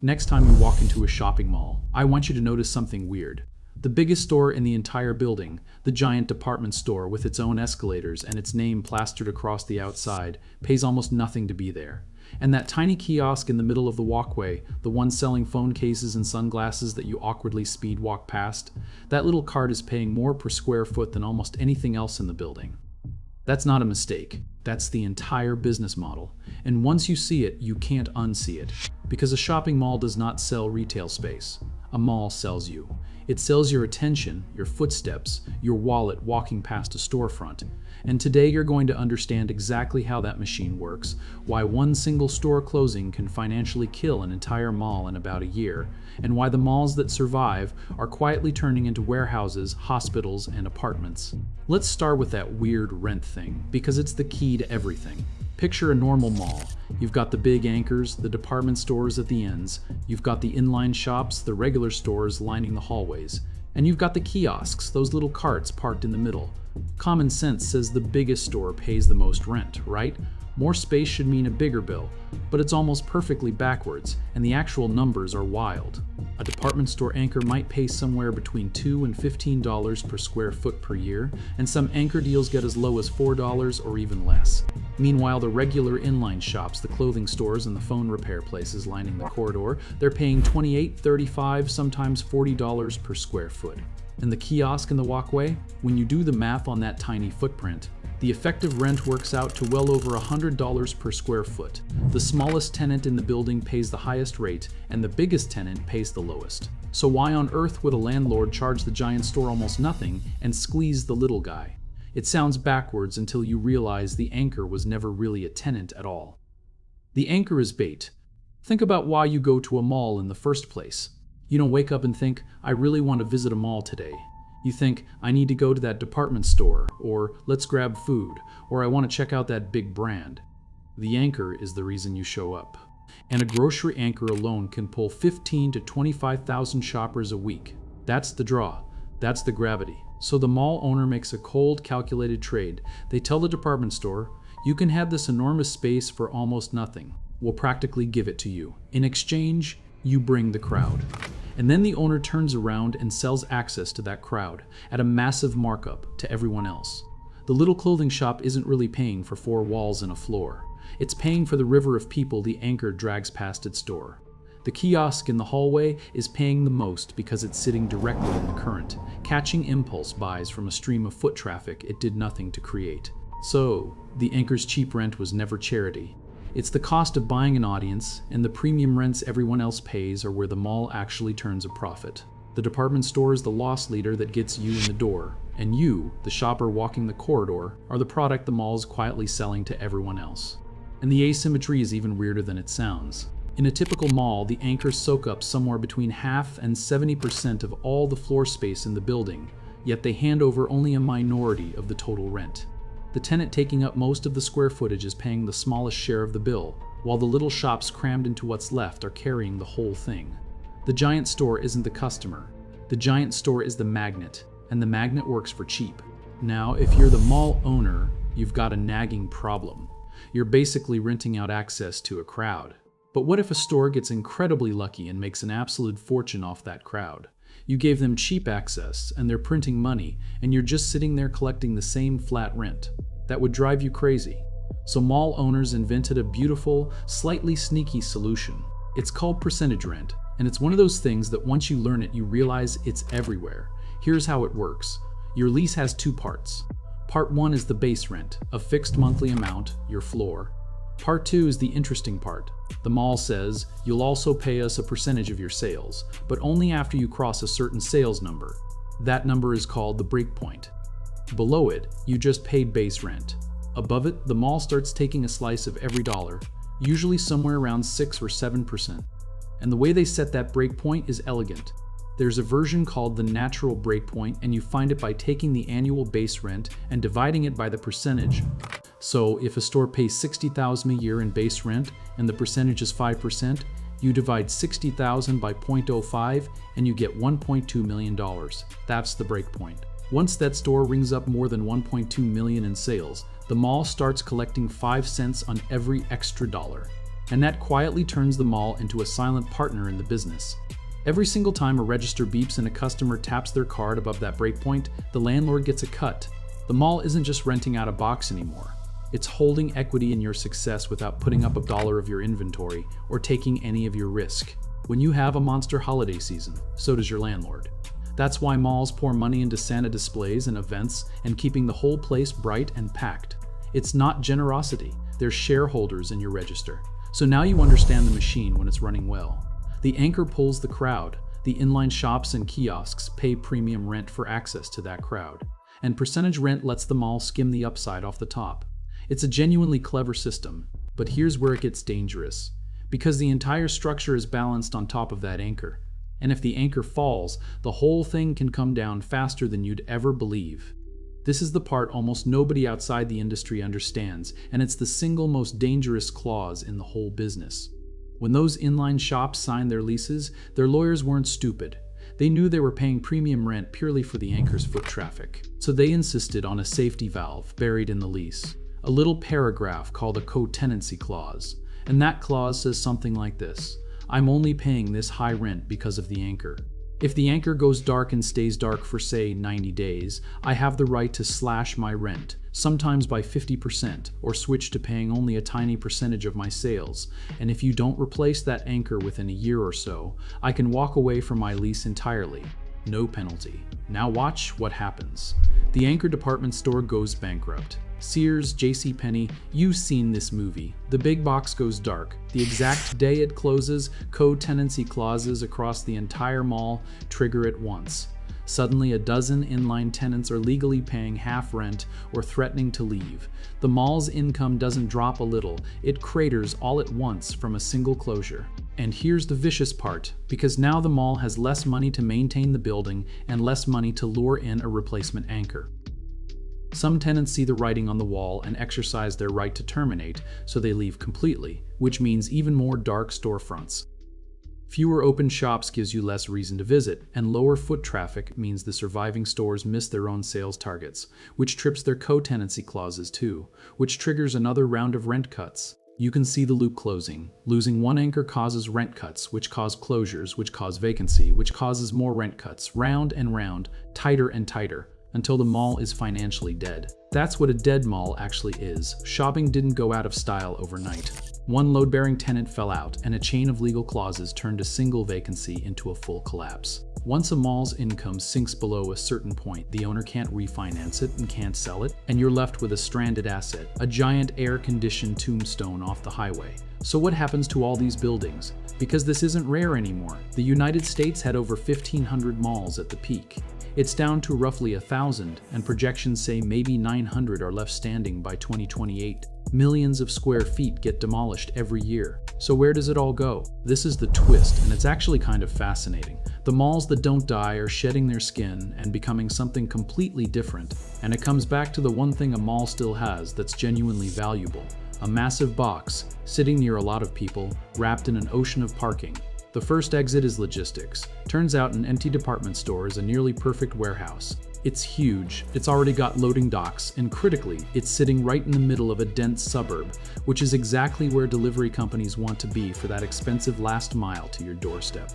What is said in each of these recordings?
Next time you walk into a shopping mall, I want you to notice something weird. The biggest store in the entire building, the giant department store with its own escalators and its name plastered across the outside, pays almost nothing to be there. And that tiny kiosk in the middle of the walkway, the one selling phone cases and sunglasses that you awkwardly speed walk past, that little cart is paying more per square foot than almost anything else in the building. That's not a mistake. That's the entire business model. And once you see it, you can't unsee it. Because a shopping mall does not sell retail space. A mall sells you. It sells your attention, your footsteps, your wallet walking past a storefront. And today you're going to understand exactly how that machine works, why one single store closing can financially kill an entire mall in about a year, and why the malls that survive are quietly turning into warehouses, hospitals, and apartments. Let's start with that weird rent thing, because it's the key to everything. Picture a normal mall. You've got the big anchors, the department stores at the ends, you've got the inline shops, the regular stores lining the hallways, and you've got the kiosks, those little carts parked in the middle. Common sense says the biggest store pays the most rent, right? More space should mean a bigger bill, but it's almost perfectly backwards, and the actual numbers are wild. A department store anchor might pay somewhere between $2 and $15 per square foot per year, and some anchor deals get as low as $4 or even less. Meanwhile, the regular inline shops, the clothing stores, and the phone repair places lining the corridor, they're paying $28, $35, sometimes $40 per square foot. And the kiosk in the walkway? When you do the math on that tiny footprint, the effective rent works out to well over $100 per square foot. The smallest tenant in the building pays the highest rate, and the biggest tenant pays the lowest. So why on earth would a landlord charge the giant store almost nothing and squeeze the little guy? It sounds backwards until you realize the anchor was never really a tenant at all. The anchor is bait. Think about why you go to a mall in the first place. You don't wake up and think, I really want to visit a mall today. You think, I need to go to that department store, or let's grab food, or I want to check out that big brand. The anchor is the reason you show up. And a grocery anchor alone can pull 15,000 to 25,000 shoppers a week. That's the draw. That's the gravity. So the mall owner makes a cold, calculated trade. They tell the department store, you can have this enormous space for almost nothing. We'll practically give it to you. In exchange, you bring the crowd. And then the owner turns around and sells access to that crowd at a massive markup to everyone else. The little clothing shop isn't really paying for 4 walls and a floor. It's paying for the river of people the anchor drags past its door. The kiosk in the hallway is paying the most because it's sitting directly in the current, catching impulse buys from a stream of foot traffic it did nothing to create. So, the anchor's cheap rent was never charity. It's the cost of buying an audience, and the premium rents everyone else pays are where the mall actually turns a profit. The department store is the loss leader that gets you in the door, and you, the shopper walking the corridor, are the product the mall is quietly selling to everyone else. And the asymmetry is even weirder than it sounds. In a typical mall, the anchors soak up somewhere between half and 70% of all the floor space in the building, yet they hand over only a minority of the total rent. The tenant taking up most of the square footage is paying the smallest share of the bill, while the little shops crammed into what's left are carrying the whole thing. The giant store isn't the customer. The giant store is the magnet, and the magnet works for cheap. Now, if you're the mall owner, you've got a nagging problem. You're basically renting out access to a crowd. But what if a store gets incredibly lucky and makes an absolute fortune off that crowd? You gave them cheap access, and they're printing money, and you're just sitting there collecting the same flat rent. That would drive you crazy. So mall owners invented a beautiful, slightly sneaky solution. It's called percentage rent, and it's one of those things that once you learn it, you realize it's everywhere. Here's how it works. Your lease has 2 parts. Part 1 is the base rent, a fixed monthly amount, your floor. Part 2 is the interesting part. The mall says, you'll also pay us a percentage of your sales, but only after you cross a certain sales number. That number is called the breakpoint. Below it, you just paid base rent. Above it, the mall starts taking a slice of every dollar, usually somewhere around 6 or 7%. And the way they set that breakpoint is elegant. There's a version called the natural breakpoint, and you find it by taking the annual base rent and dividing it by the percentage. So if a store pays $60,000 a year in base rent and the percentage is 5%, you divide $60,000 by 0.05 and you get $1.2 million. That's the breakpoint. Once that store rings up more than $1.2 million in sales, the mall starts collecting 5 cents on every extra dollar. And that quietly turns the mall into a silent partner in the business. Every single time a register beeps and a customer taps their card above that breakpoint, the landlord gets a cut. The mall isn't just renting out a box anymore. It's holding equity in your success without putting up $1 of your inventory or taking any of your risk. When you have a monster holiday season, so does your landlord. That's why malls pour money into Santa displays and events and keeping the whole place bright and packed. It's not generosity, they're shareholders in your register. So now you understand the machine when it's running well. The anchor pulls the crowd. The inline shops and kiosks pay premium rent for access to that crowd. And percentage rent lets the mall skim the upside off the top. It's a genuinely clever system, but here's where it gets dangerous. Because the entire structure is balanced on top of that anchor. And if the anchor falls, the whole thing can come down faster than you'd ever believe. This is the part almost nobody outside the industry understands, and it's the single most dangerous clause in the whole business. When those inline shops signed their leases, their lawyers weren't stupid. They knew they were paying premium rent purely for the anchor's foot traffic. So they insisted on a safety valve buried in the lease, a little paragraph called a co-tenancy clause. And that clause says something like this: I'm only paying this high rent because of the anchor. If the anchor goes dark and stays dark for, say, 90 days, I have the right to slash my rent, sometimes by 50%, or switch to paying only a tiny percentage of my sales. And if you don't replace that anchor within a year or so, I can walk away from my lease entirely. No penalty. Now watch what happens. The anchor department store goes bankrupt. Sears, JCPenney, you've seen this movie. The big box goes dark. The exact day it closes, co-tenancy clauses across the entire mall trigger at once. Suddenly, a dozen inline tenants are legally paying half rent or threatening to leave. The mall's income doesn't drop a little, it craters all at once from a single closure. And here's the vicious part, because now the mall has less money to maintain the building and less money to lure in a replacement anchor. Some tenants see the writing on the wall and exercise their right to terminate, so they leave completely, which means even more dark storefronts. Fewer open shops gives you less reason to visit, and lower foot traffic means the surviving stores miss their own sales targets, which trips their co-tenancy clauses too, which triggers another round of rent cuts. You can see the loop closing. Losing one anchor causes rent cuts, which cause closures, which cause vacancy, which causes more rent cuts, round and round, tighter and tighter, until the mall is financially dead. That's what a dead mall actually is. Shopping didn't go out of style overnight. One load-bearing tenant fell out, and a chain of legal clauses turned a single vacancy into a full collapse. Once a mall's income sinks below a certain point, the owner can't refinance it and can't sell it, and you're left with a stranded asset, a giant air-conditioned tombstone off the highway. So what happens to all these buildings? Because this isn't rare anymore. The United States had over 1,500 malls at the peak. It's down to roughly 1,000, and projections say maybe 900 are left standing by 2028. Millions of square feet get demolished every year. So where does it all go? This is the twist, and it's actually kind of fascinating. The malls that don't die are shedding their skin and becoming something completely different. And it comes back to the one thing a mall still has that's genuinely valuable: a massive box, sitting near a lot of people, wrapped in an ocean of parking. The first exit is logistics. Turns out an empty department store is a nearly perfect warehouse. It's huge, it's already got loading docks, and critically, it's sitting right in the middle of a dense suburb, which is exactly where delivery companies want to be for that expensive last mile to your doorstep.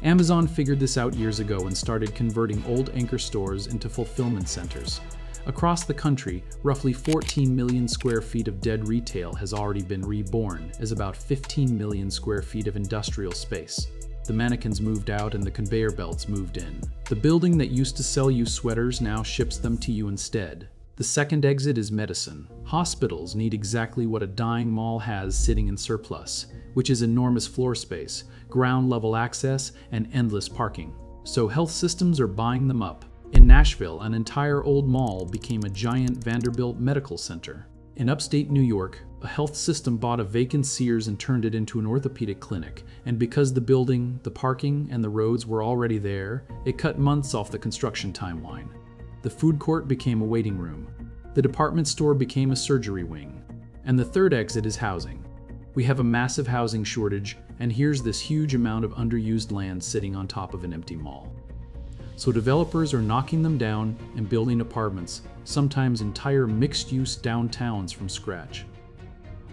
Amazon figured this out years ago and started converting old anchor stores into fulfillment centers. Across the country, roughly 14 million square feet of dead retail has already been reborn as about 15 million square feet of industrial space. The mannequins moved out and the conveyor belts moved in. The building that used to sell you sweaters now ships them to you instead. The second exit is medicine. Hospitals need exactly what a dying mall has sitting in surplus, which is enormous floor space, ground-level access, and endless parking. So health systems are buying them up. In Nashville, an entire old mall became a giant Vanderbilt medical center. In upstate New York, a health system bought a vacant Sears and turned it into an orthopedic clinic, and because the building, the parking, and the roads were already there, it cut months off the construction timeline. The food court became a waiting room. The department store became a surgery wing. And the third exit is housing. We have a massive housing shortage, and here's this huge amount of underused land sitting on top of an empty mall. So developers are knocking them down and building apartments, sometimes entire mixed-use downtowns from scratch.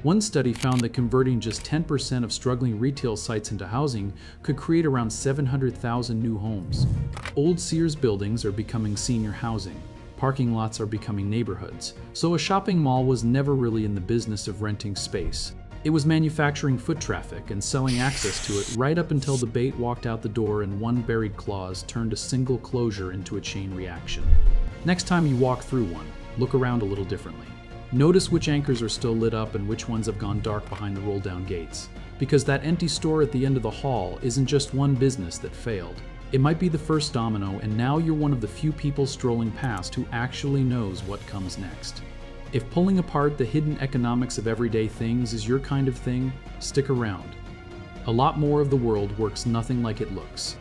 One study found that converting just 10% of struggling retail sites into housing could create around 700,000 new homes. Old Sears buildings are becoming senior housing. Parking lots are becoming neighborhoods. So a shopping mall was never really in the business of renting space. It was manufacturing foot traffic and selling access to it right up until the bait walked out the door and one buried clause turned a single closure into a chain reaction. Next time you walk through one, look around a little differently. Notice which anchors are still lit up and which ones have gone dark behind the roll-down gates. Because that empty store at the end of the hall isn't just one business that failed. It might be the first domino, and now you're one of the few people strolling past who actually knows what comes next. If pulling apart the hidden economics of everyday things is your kind of thing, stick around. A lot more of the world works nothing like it looks.